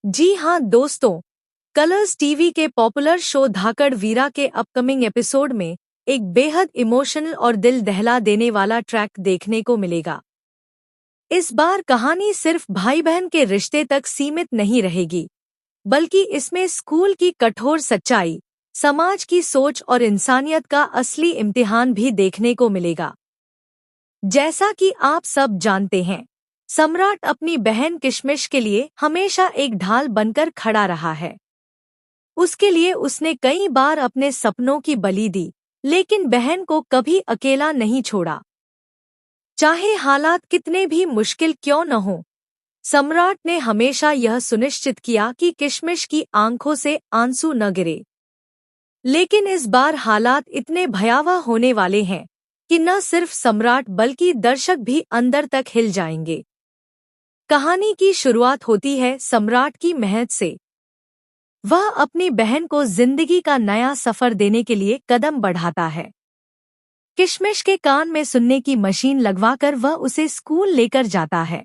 जी हाँ दोस्तों, Colors TV के पॉपुलर शो धाकड़ वीरा के अपकमिंग एपिसोड में एक बेहद इमोशनल और दिल दहला देने वाला ट्रैक देखने को मिलेगा। इस बार कहानी सिर्फ भाई बहन के रिश्ते तक सीमित नहीं रहेगी, बल्कि इसमें स्कूल की कठोर सच्चाई, समाज की सोच और इंसानियत का असली इम्तिहान भी देखने को मिलेगा। जैसा कि आप सब जानते हैं, सम्राट अपनी बहन किशमिश के लिए हमेशा एक ढाल बनकर खड़ा रहा है। उसके लिए उसने कई बार अपने सपनों की बलि दी, लेकिन बहन को कभी अकेला नहीं छोड़ा। चाहे हालात कितने भी मुश्किल क्यों न हो, सम्राट ने हमेशा यह सुनिश्चित किया कि किशमिश की आंखों से आंसू न गिरे। लेकिन इस बार हालात इतने भयावह होने वाले हैं कि न सिर्फ सम्राट बल्कि दर्शक भी अंदर तक हिल जाएंगे। कहानी की शुरुआत होती है सम्राट की मेहनत से। वह अपनी बहन को जिंदगी का नया सफर देने के लिए कदम बढ़ाता है। किशमिश के कान में सुनने की मशीन लगवाकर वह उसे स्कूल लेकर जाता है।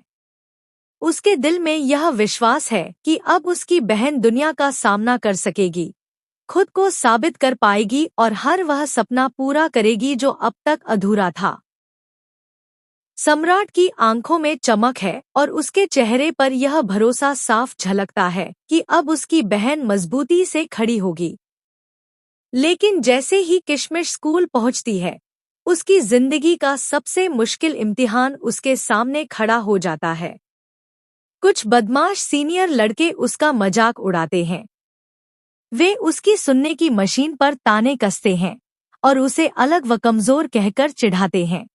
उसके दिल में यह विश्वास है कि अब उसकी बहन दुनिया का सामना कर सकेगी, खुद को साबित कर पाएगी और हर वह सपना पूरा करेगी जो अब तक अधूरा था। सम्राट की आंखों में चमक है और उसके चेहरे पर यह भरोसा साफ झलकता है कि अब उसकी बहन मजबूती से खड़ी होगी। लेकिन जैसे ही किशमिश स्कूल पहुंचती है, उसकी जिंदगी का सबसे मुश्किल इम्तिहान उसके सामने खड़ा हो जाता है। कुछ बदमाश सीनियर लड़के उसका मजाक उड़ाते हैं। वे उसकी सुनने की मशीन पर ताने कसते हैं और उसे अलग व कमजोर कहकर चिढ़ाते हैं।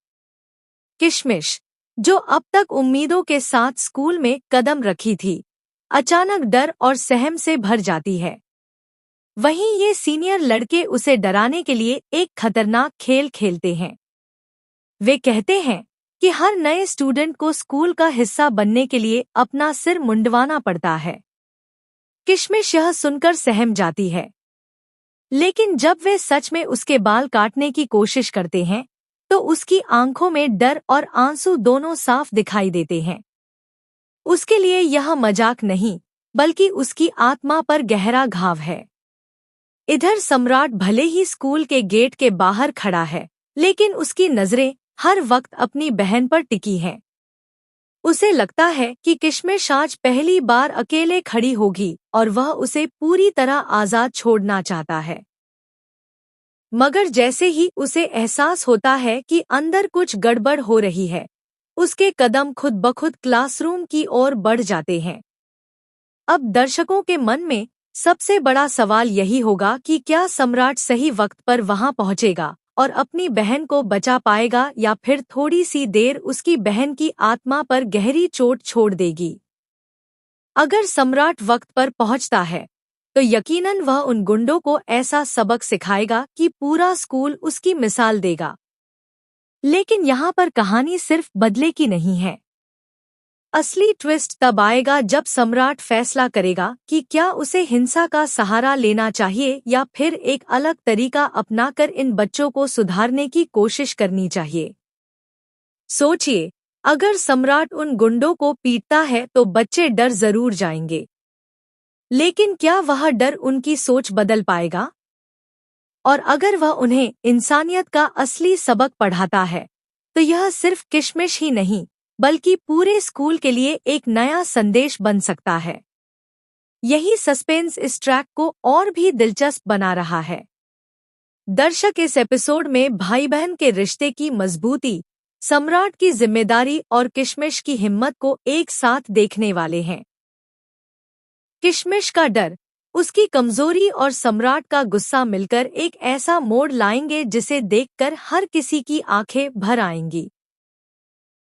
किशमिश, जो अब तक उम्मीदों के साथ स्कूल में कदम रखी थी, अचानक डर और सहम से भर जाती है। वहीं ये सीनियर लड़के उसे डराने के लिए एक खतरनाक खेल खेलते हैं। वे कहते हैं कि हर नए स्टूडेंट को स्कूल का हिस्सा बनने के लिए अपना सिर मुंडवाना पड़ता है। किशमिश यह सुनकर सहम जाती है, लेकिन जब वे सच में उसके बाल काटने की कोशिश करते हैं, तो उसकी आंखों में डर और आंसू दोनों साफ दिखाई देते हैं। उसके लिए यह मजाक नहीं, बल्कि उसकी आत्मा पर गहरा घाव है। इधर सम्राट भले ही स्कूल के गेट के बाहर खड़ा है, लेकिन उसकी नजरें हर वक्त अपनी बहन पर टिकी हैं। उसे लगता है कि किशमिश आज पहली बार अकेले खड़ी होगी और वह उसे पूरी तरह आजाद छोड़ना चाहता है। मगर जैसे ही उसे एहसास होता है कि अंदर कुछ गड़बड़ हो रही है, उसके कदम खुद ब खुद क्लासरूम की ओर बढ़ जाते हैं। अब दर्शकों के मन में सबसे बड़ा सवाल यही होगा कि क्या सम्राट सही वक्त पर वहां पहुंचेगा और अपनी बहन को बचा पाएगा, या फिर थोड़ी सी देर उसकी बहन की आत्मा पर गहरी चोट छोड़ देगी। अगर सम्राट वक्त पर पहुंचता है, तो यकीनन वह उन गुंडों को ऐसा सबक सिखाएगा कि पूरा स्कूल उसकी मिसाल देगा। लेकिन यहाँ पर कहानी सिर्फ बदले की नहीं है। असली ट्विस्ट तब आएगा जब सम्राट फैसला करेगा कि क्या उसे हिंसा का सहारा लेना चाहिए या फिर एक अलग तरीका अपनाकर इन बच्चों को सुधारने की कोशिश करनी चाहिए। सोचिए, अगर सम्राट उन गुंडों को पीटता है तो बच्चे डर जरूर जाएंगे, लेकिन क्या वह डर उनकी सोच बदल पाएगा? और अगर वह उन्हें इंसानियत का असली सबक पढ़ाता है, तो यह सिर्फ किशमिश ही नहीं, बल्कि पूरे स्कूल के लिए एक नया संदेश बन सकता है। यही सस्पेंस इस ट्रैक को और भी दिलचस्प बना रहा है। दर्शक इस एपिसोड में भाई बहन के रिश्ते की मजबूती, सम्राट की जिम्मेदारी और किशमिश की हिम्मत को एक साथ देखने वाले हैं। किशमिश का डर, उसकी कमजोरी और सम्राट का गुस्सा मिलकर एक ऐसा मोड़ लाएंगे जिसे देखकर हर किसी की आंखें भर आएंगी।